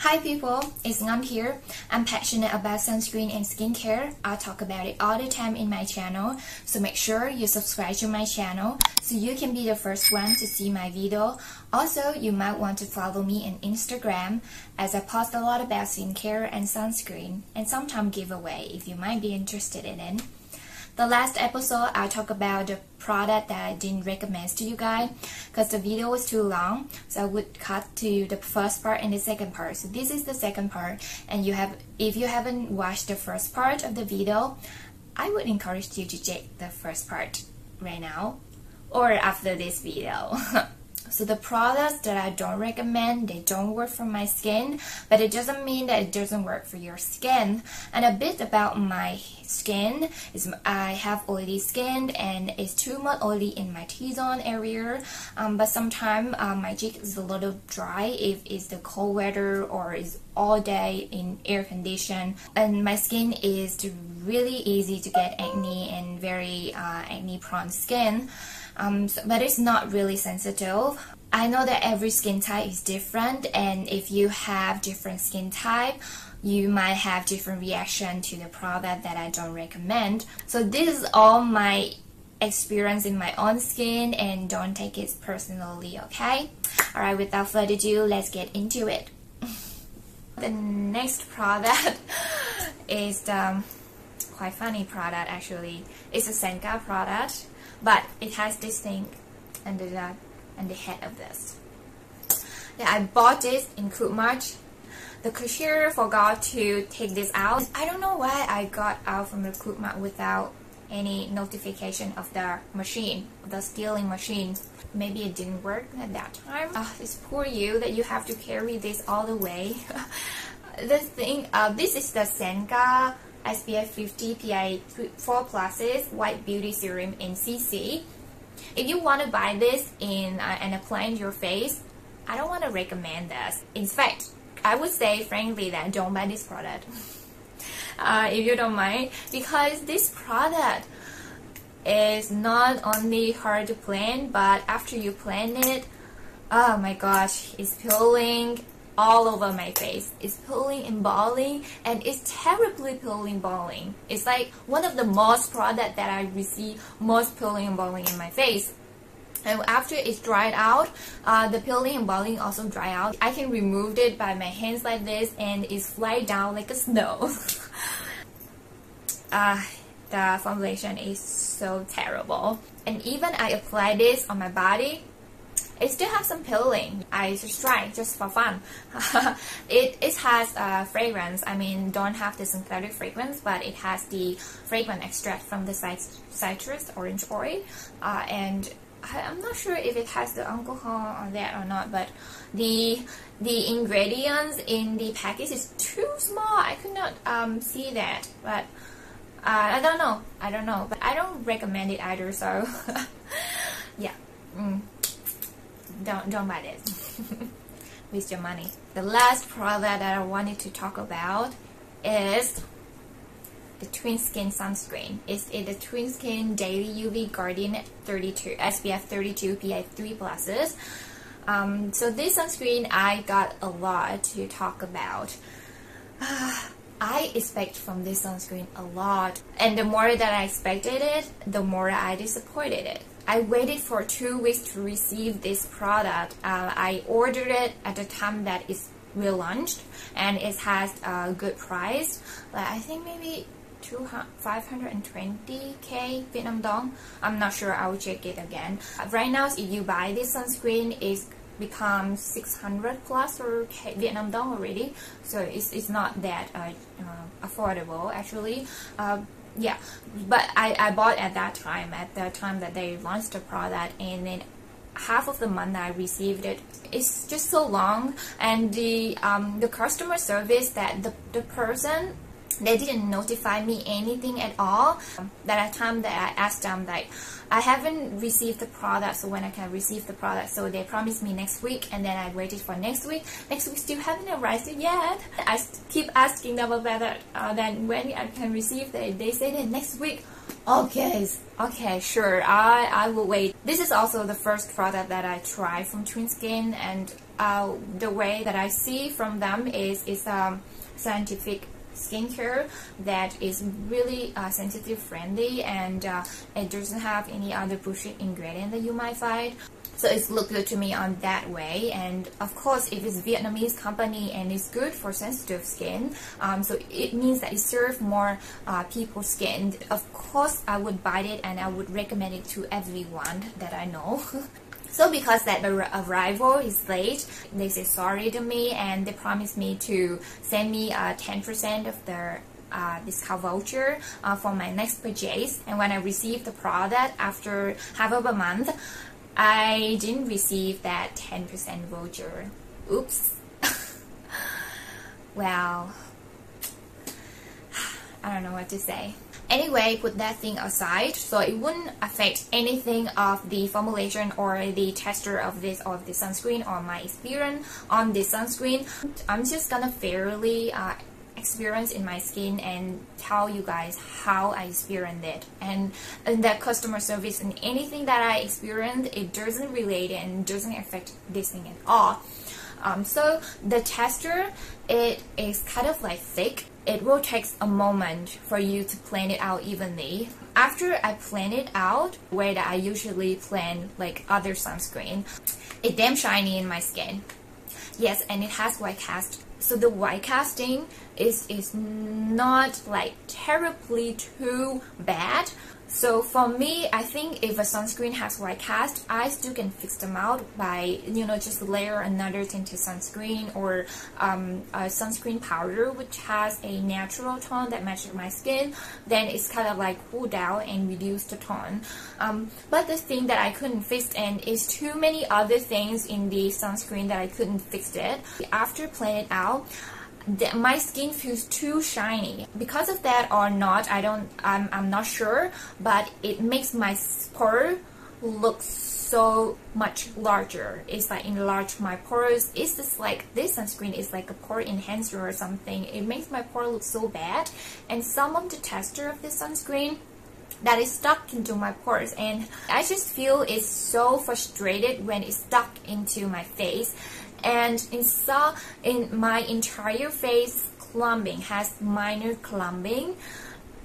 Hi people, it's Ngan here. I'm passionate about sunscreen and skincare. I talk about it all the time in my channel, so make sure you subscribe to my channel so you can be the first one to see my video. Also, you might want to follow me on Instagram as I post a lot about skincare and sunscreen and sometimes giveaway if you might be interested in it. The last episode, I talked about the product that I didn't recommend to you guys because the video was too long, so I would cut to the first part and the second part. So this is the second part, and if you haven't watched the first part of the video, I would encourage you to check the first part right now or after this video. So the products that I don't recommend, they don't work for my skin, but it doesn't mean that it doesn't work for your skin. And a bit about my skin is I have oily skin and it's too much oily in my T-zone area, but sometimes my cheek is a little dry if it's the cold weather or it's all day in air condition, and my skin is really easy to get acne and very acne prone skin. But it's not really sensitive. I know that every skin type is different, and if you have different skin type, you might have different reaction to the product that I don't recommend. So this is all my experience in my own skin, and don't take it personally, okay? Alright, without further ado, let's get into it. The next product is the quite funny product actually. It's a Senka product, but it has this thing under the head of this. Yeah, I bought this in March. The cashier forgot to take this out. I don't know why I got out from the Mart without any notification of the machine, the stealing machine. Maybe it didn't work at that time. It's poor you that you have to carry this all the way. This thing, this is the Senka SPF 50 PA 4+ White Beauty Serum in CC. If you want to buy this and apply in your face, I don't want to recommend this. In fact, I would say frankly that don't buy this product if you don't mind, because this product is not only hard to blend, but after you blend it, oh my gosh, it's peeling all over my face. It's peeling and balling, and it's terribly peeling balling. It's like one of the most product that I receive most peeling and balling in my face. And after it's dried out, the peeling and balling also dry out. I can remove it by my hands like this, and it's fly down like a snow. The formulation is so terrible. And even I apply this on my body, it still has some peeling. I just try just for fun. It has fragrance. I mean, don't have the synthetic fragrance, but it has the fragrance extract from the citrus orange oil, and I'm not sure if it has the alcohol on that or not, but the ingredients in the package is too small. I could not see that, but I don't know, but I don't recommend it either, so yeah. Don't buy this. Waste your money. The last product that I wanted to talk about is the Twinskin sunscreen. It's the Twinskin Daily UV Guardian 32 SPF 32 PA 3+. So this sunscreen I got a lot to talk about. I expect from this sunscreen a lot, and the more that I expected it, the more I disappointed it. I waited for 2 weeks to receive this product. I ordered it at the time that it's relaunched, and it has a good price. Like I think maybe 520k Vietnam dong. I'm not sure. I will check it again. Right now, if you buy this sunscreen, it's become 600 plus or Vietnam dong already. So it's not that affordable actually. Yeah, but I bought at the time that they launched the product, and then half of the month I received it. It's just so long, and the customer service that the person, they didn't notify me anything at all. That time that I asked them, like, I haven't received the product, so when I can receive the product. So they promised me next week, and then I waited for next week. Next week still haven't arrived yet. I keep asking them about that. Then when I can receive it, they say that next week. Okay, sure, I will wait. This is also the first product that I tried from Twinskin, and the way that I see from them is it's scientific skincare that is really sensitive friendly, and it doesn't have any other bullshit ingredient that you might find. So it's looked good to me on that way. And of course, if it's Vietnamese company and it's good for sensitive skin, so it means that it serves more people's skin. Of course, I would buy it and I would recommend it to everyone that I know. So because that the arrival is late, they say sorry to me and they promised me to send me 10% of their discount voucher for my next purchase. And when I received the product after half of a month, I didn't receive that 10% voucher. Oops. Well, I don't know what to say. Anyway, put that thing aside, so it wouldn't affect anything of the formulation or the texture of this or the sunscreen or my experience on this sunscreen. I'm just gonna fairly experience in my skin and tell you guys how I experienced it, and that customer service and anything that I experienced, it doesn't relate and doesn't affect this thing at all. So the texture, it is kind of like thick. It will take a moment for you to blend it out evenly. After I blend it out, the way that I usually blend like other sunscreen, it's damn shiny in my skin. Yes, and it has white cast. So the white casting is not like terribly too bad. So for me, I think if a sunscreen has white cast, I still can fix them out by, you know, just layer another tinted sunscreen or a sunscreen powder which has a natural tone that matches my skin. Then it's kind of like cool down and reduce the tone. But the thing that I couldn't fix and is too many other things in the sunscreen that I couldn't fix it. After playing it out, my skin feels too shiny. Because of that or not, I'm not sure, but it makes my pore look so much larger. It's like enlarge my pores. It's just like this sunscreen is like a pore enhancer or something. It makes my pore look so bad, and some of the texture of this sunscreen that is stuck into my pores, and I just feel it's so frustrated when it's stuck into my face. And in my entire face clumping, has minor clumping.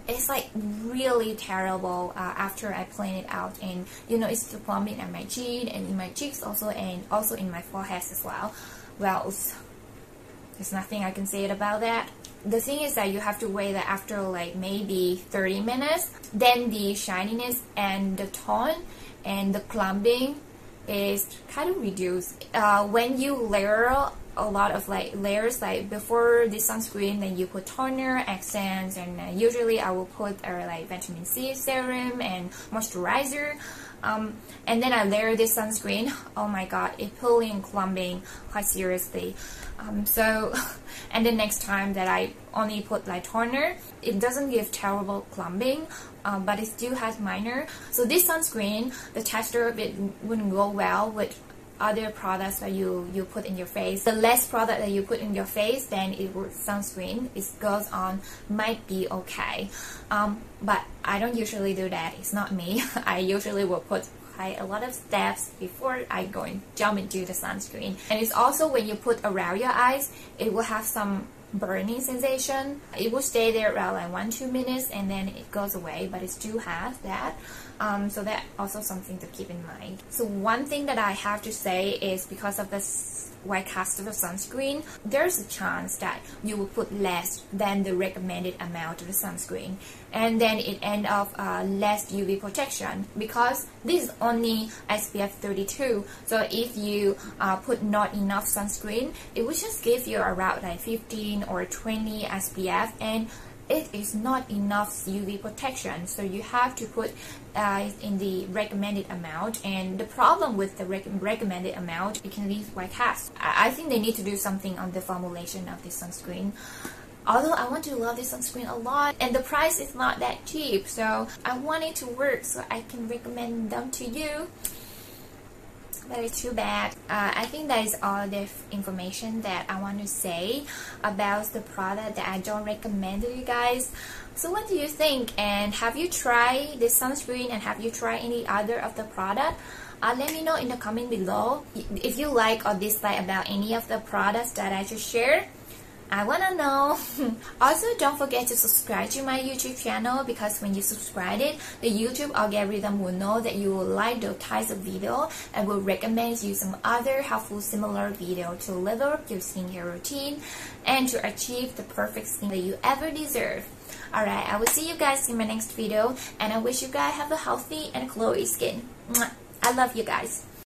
It's like really terrible after I plan it out, and you know, it's still clumping at my chin and in my cheeks also, and also in my forehead as well. Well, there's nothing I can say about that. The thing is that you have to wait that after like maybe 30 minutes, then the shininess and the tone and the clumping is kind of reduced. When you layer a lot of like layers, like before the sunscreen, then you put toner, accents, and usually I will put like vitamin C serum and moisturizer, and then I layer this sunscreen. Oh my god, it pulling and clumping quite seriously. So and the next time that I only put like toner, it doesn't give terrible clumping, but it still has minor. So this sunscreen, the texture of it wouldn't go well with other products that you put in your face. The less product that you put in your face, then it will sunscreen it goes on might be okay. But I don't usually do that. It's not me. I usually will put a lot of steps before I go and jump into the sunscreen. And it's also when you put around your eyes, it will have some burning sensation. It will stay there around like 1-2 minutes and then it goes away, but it still has that. So that also something to keep in mind. So one thing that I have to say is because of this white cast of the sunscreen, there's a chance that you will put less than the recommended amount of the sunscreen, and then it end up less UV protection, because this is only SPF 32. So if you put not enough sunscreen, it will just give you around like 15 or 20 SPF, and it is not enough UV protection, so you have to put in the recommended amount. And the problem with the recommended amount, it can leave white cast. I think they need to do something on the formulation of this sunscreen. Although I want to love this sunscreen a lot, and the price is not that cheap, so I want it to work so I can recommend them to you. That is too bad. I think that is all the information that I want to say about the product that I don't recommend to you guys. So what do you think? And have you tried this sunscreen, and have you tried any other of the product? Let me know in the comment below if you like or dislike about any of the products that I just shared. I wanna know. Also, don't forget to subscribe to my YouTube channel, because when you subscribe it, the YouTube algorithm will know that you will like those types of video and will recommend you some other helpful similar video to level up your skincare routine and to achieve the perfect skin that you ever deserve. Alright, I will see you guys in my next video, and I wish you guys have a healthy and glowy skin. I love you guys.